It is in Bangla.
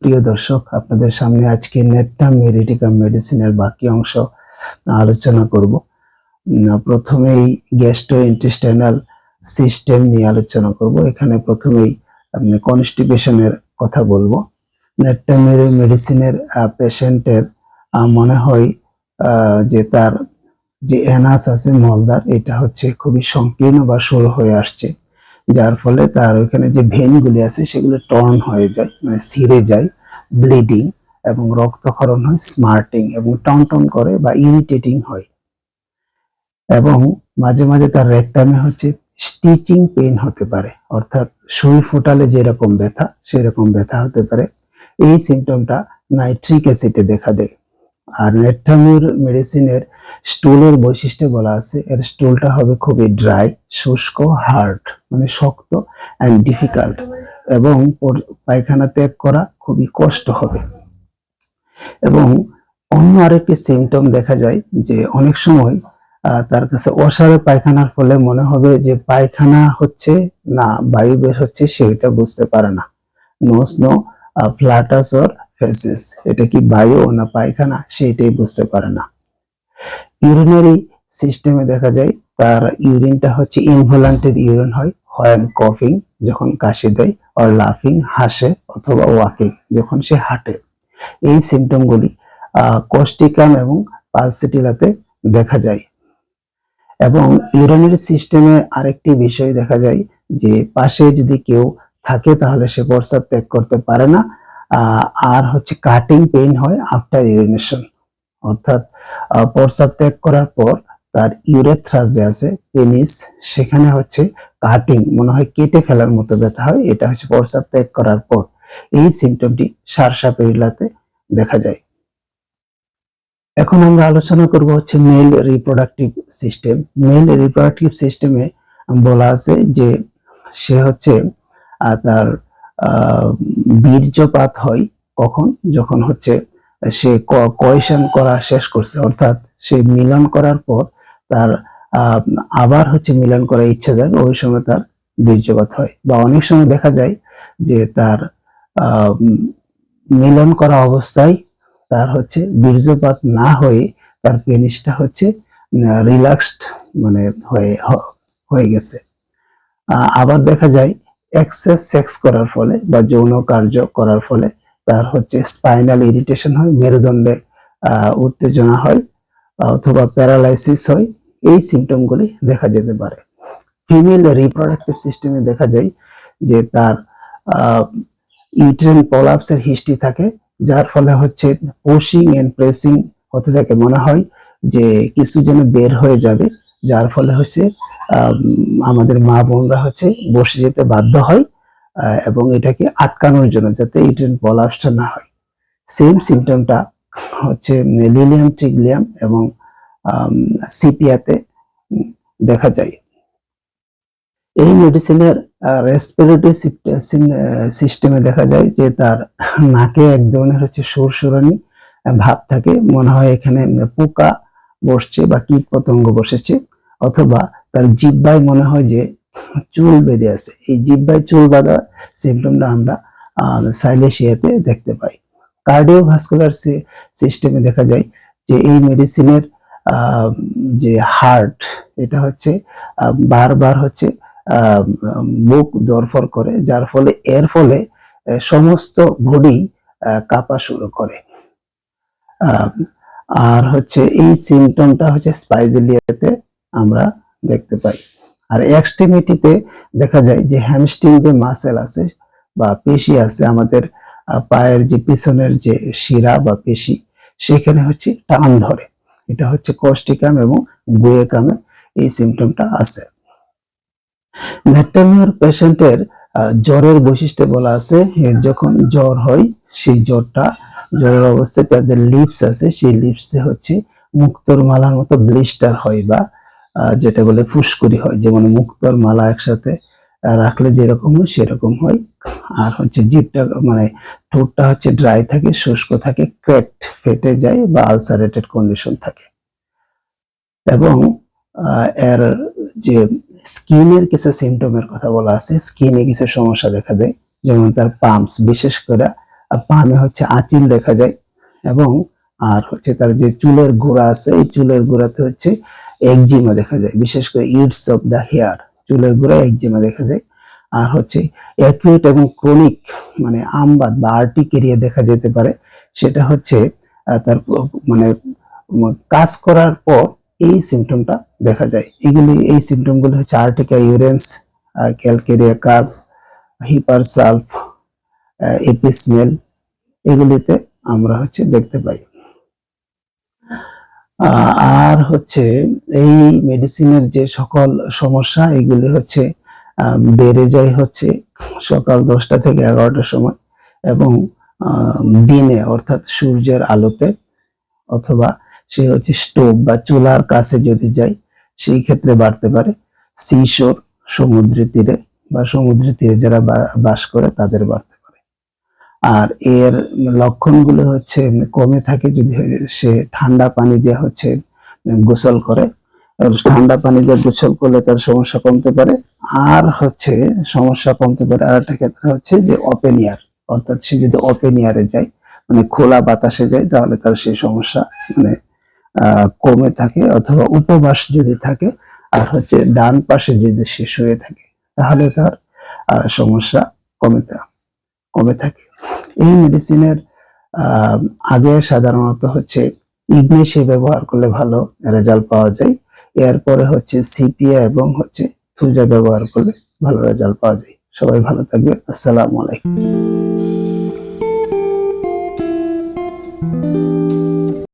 প্রিয় দর্শক, আপনাদের সামনে আজকে নেটটাম মেডিটিকাম মেডিসিনের বাকি অংশ আলোচনা করব। প্রথমেই গ্যাস্ট্রোইন্টেস্টাইনাল সিস্টেম নিয়ে আলোচনা করব। এখানে প্রথমেই কনস্টিপেশনের কথা বলবো। নেটটাম মেডিসিনের পেশেন্টের মনে হয় যে তার যে অ্যানাস আছে, মলদ্বার, এটা হচ্ছে খুবই সংকীর্ণ বা সরু হয়ে আসছে, যার ফলে তার ওইখানে যে ভেনগুলি আছে সেগুলো টর্ন হয়ে যায়, মানে ছিঁড়ে যায়, ব্লিডিং এবং রক্তক্ষরণ হয়, স্মার্টিং এবং টন করে বা ইরিটেটিং হয়। এবং মাঝে মাঝে তার রেকটামে হচ্ছে স্টিচিং পেইন হতে পারে, অর্থাৎ সুই ফোটালে যেরকম ব্যথা সেরকম ব্যথা হতে পারে। এই সিমটমটা নাইট্রিক অ্যাসিডে দেখা দেয়। আর নেটটামের মেডিসিনের স্টুলের বৈশিষ্ট্য বলা আছে, এর স্টুলটা হবে খুবই ড্রাই, শুষ্ক, হার্ড, মানে শক্ত অ্যান্ড ডিফিকাল্ট, এবং পায়খানা ত্যাগ করা খুবই কষ্ট হবে। এবং অন্য আরেকটি সিমটম দেখা যায় যে অনেক সময় তার কাছে অসারে পায়খানার ফলে মনে হবে যে পায়খানা হচ্ছে না বায়ু বের হচ্ছে, সেটা বুঝতে পারে না। নোজ নো ফ্লাটাস অর ফেসেস, এটা কি বায়ু না পায়খানা সেটাই বুঝতে পারে না। ইউরিনারি সিস্টেমে দেখা যায় তার ইউরিনটা হচ্ছে ইনভলান্টারি ইউরিন হয়, হোয়েন কফিং, যখন কাশি দেয়, আর লাফিং, হাসে, অথবা ওয়াকিং, যখন সে হাঁটে। এই সিমটমগুলি কোস্টিকাম এবং পালসিটিলাতে দেখা যায়। এবং ইউরিনারি সিস্টেমে আরেকটি বিষয় দেখা যায় যে পাশে যদি কেউ থাকে তাহলে সে প্রস্রাব ত্যাগ করতে পারে না। আর হচ্ছে কাটিং পেইন হয় আফটার ইউরিনেশন, অর্থাৎ প্রস্রাব ত্যাগ করার পর তার ইউরেথ্রা যে আছে, পেনিস, সেখানে হচ্ছে কাটিং, মনে হয় কেটে ফেলার মতো ব্যথা হয়। এটা হচ্ছে প্রস্রাব ত্যাগ করার পর। এই সিমটমটি সারসাপিরিলাতে দেখা যায়। এখন আমরা আলোচনা করব হচ্ছে mail reproductive system. Mail reproductive সিস্টেমে বলা আছে যে সে হচ্ছে তার বীর্যপাত হয় কখন, যখন হচ্ছে সে কোয়েশন করা শেষ করছে, অর্থাৎ সে মিলন করার পর তার আবার হচ্ছে মিলন করার ইচ্ছা জাগে, ওই সময় তার বীর্যপাত হয়। বা অনেক সময় দেখা যায় যে তার মিলন করা অবস্থায় তার হচ্ছে বীর্যপাত না হয়ে তার পেনিসটা হচ্ছে রিল্যাক্সড, মানে হয়ে গেছে। আবার দেখা যায় এক্সেস সেক্স করার ফলে বা যৌন কার্য করার ফলে তার হচ্ছে স্পাইনাল ইরিটেশন হয়, মেরুদণ্ডে উত্তেজনা হয়, অথবা প্যারালাইসিস হয়। এই সিমটমগুলি দেখা যেতে পারে। ফিমেল রিপ্রোডাক্টিভ সিস্টেমে দেখা যায় যে তার ইউটেরাইন প্রলাপসের হিস্ট্রি থাকে, যার ফলে হচ্ছে পুশিং এন্ড প্রেসিং হতে থাকে, মনে হয় যে কিছু যেন বের হয়ে যাবে, যার ফলে হচ্ছে আমাদের মা বোনরা হচ্ছে বসে যেতে বাধ্য হয়, এবং এটাকে আটকানোর জন্য, যাতে ইউটেরাইন প্রলাপসটা না হয়। সেম সিমটমটা হচ্ছে লিলিয়াম ট্রিগলিয়াম এবং সিপিয়াতে দেখা যায়। এই মেডিসিনের রেসপিরেটরি সিস্টেমে দেখা যায় যে তার নাকে এক ধরনের হচ্ছে সুরসুরানি ভাব থাকে, মনে হয় এখানে পোকা বসছে বা কীট পতঙ্গ বসেছে, অথবা তার জিহ্বায় মনে হয় যে চুল বেঁধে আছে। এই জিহ্বায় চুল বাঁধা সিমটমটা আমরা সাইলেশিয়াতে দেখতে পাই। কার্ডিওভাস্কুলার সিস্টেমে দেখা যায় যে এই মেডিসিনের যে হার্ট, এটা হচ্ছে বারবার হচ্ছে বুক দরফর করে, যার ফলে এর ফলে সমস্ত বডি কাঁপা শুরু করে। আর হচ্ছে এই সিমটমটা হচ্ছে স্পাইজেলিয়াতে আমরা দেখতে পাই। আর এক্সট্রিমিটিতে দেখা যায় যে হ্যামস্ট্রিং যে মাসেল আছে বা পেশি আছে, আমাদের পায়ের যে পিছনের যে শিরা বা পেশি, সেখানে হচ্ছে টান ধরে। এটা হচ্ছে কোস্টিকাম এবং গুয়েকামে এই সিমটমটা আছে। নেটটামিয়ার পেশেন্টের জ্বরের বৈশিষ্ট্য বলা আছে, যখন জ্বর হয় সেই জ্বরের অবস্থায় তার যে লিপস আছে সেই লিপসে হচ্ছে মুক্তোর মালার মতো ব্লিস্টার হয়, বা যেটা বলে ফুসকুড়ি হয়, যেমন মুক্তোর মালা একসাথে রাখলে যেরকম হয় সেরকম হয়। আর হচ্ছে জিভটা, মানে ঠোঁটটা হচ্ছে ড্রাই থাকে, শুষ্ক থাকে, ক্র্যাকড, ফেটে যায় বা আলসারেটেড কন্ডিশন থাকে। এবং এর যে স্কিনের কিছু সিমটমের কথা বলা আছে, স্কিনে কিছু সমস্যা দেখা দেয়, যেমন তার পাম্পস, বিশেষ করে পামে হচ্ছে আঁচিল দেখা যায়, এবং আর হচ্ছে তার যে চুলের গোড়া আছে, এই চুলের গোড়াতে হচ্ছে একজিমা দেখা যায়, বিশেষ করে ইডস অফ দা হেয়ার, চুলের গোড়ায় একজিমা দেখা যায়। আর হচ্ছে অ্যাকিউট এবং ক্রনিক মানে আমবাত বা আর্টিকেরিয়া দেখা যেতে পারে, সেটা হচ্ছে তার মানে কাজ করার পর এই সিমটমটা দেখা যায়। এই সিমটমগুলো হচ্ছে আর্টিকা ইউরেন্স, ক্যালকেরিয়া কার্ভ, হিপারসালফ, এপিসমেল, এগুলিতে আমরা হচ্ছে দেখতে পাই। আর হচ্ছে এই মেডিসিনের যে সকল সমস্যা, এগুলি হচ্ছে বেড়ে যায় হচ্ছে সকাল 10টা থেকে 11টার সময়, এবং দিনে অর্থাৎ সূর্যের আলোতে, অথবা সে হচ্ছে স্টোভ বা চুলার কাছে যদি যায় সেই ক্ষেত্রে বাড়তে পারে। সিশোর, সমুদ্রের তীরে বা সমুদ্রের তীরে যারা বাস করে তাদের বাড়তে পারে। আর এর লক্ষণগুলো হচ্ছে কমে থাকে যদি সে ঠান্ডা পানি দিয়ে হচ্ছে গোসল করে, ঠান্ডা পানি দিয়ে গোসল করলে তার সমস্যা কমতে পারে। আর হচ্ছে সমস্যা কমতে পারে আর একটা ক্ষেত্রে হচ্ছে যে ওপেন এয়ার, অর্থাৎ সে যদি ওপেন এয়ারে যায়, মানে খোলা বাতাসে যায়, তাহলে তার সেই সমস্যা মানে কমে থাকে। অথবা উপবাস যদি থাকে আর হচ্ছে ডান পাশে যদি সে শুয়ে থাকে, তাহলে তার সমস্যা কমে থাকে। এই মেডিসিনের আগে সাধারণত হচ্ছে ইগনেশিয়া ব্যবহার করলে ভালো রেজাল্ট পাওয়া যায়, এরপরে হচ্ছে সিপিএ এবং হচ্ছে থুজা ব্যবহার করলে ভালো রেজাল্ট পাওয়া যায়। সবাই ভালো থাকবে। আসসালামু আলাইকুম।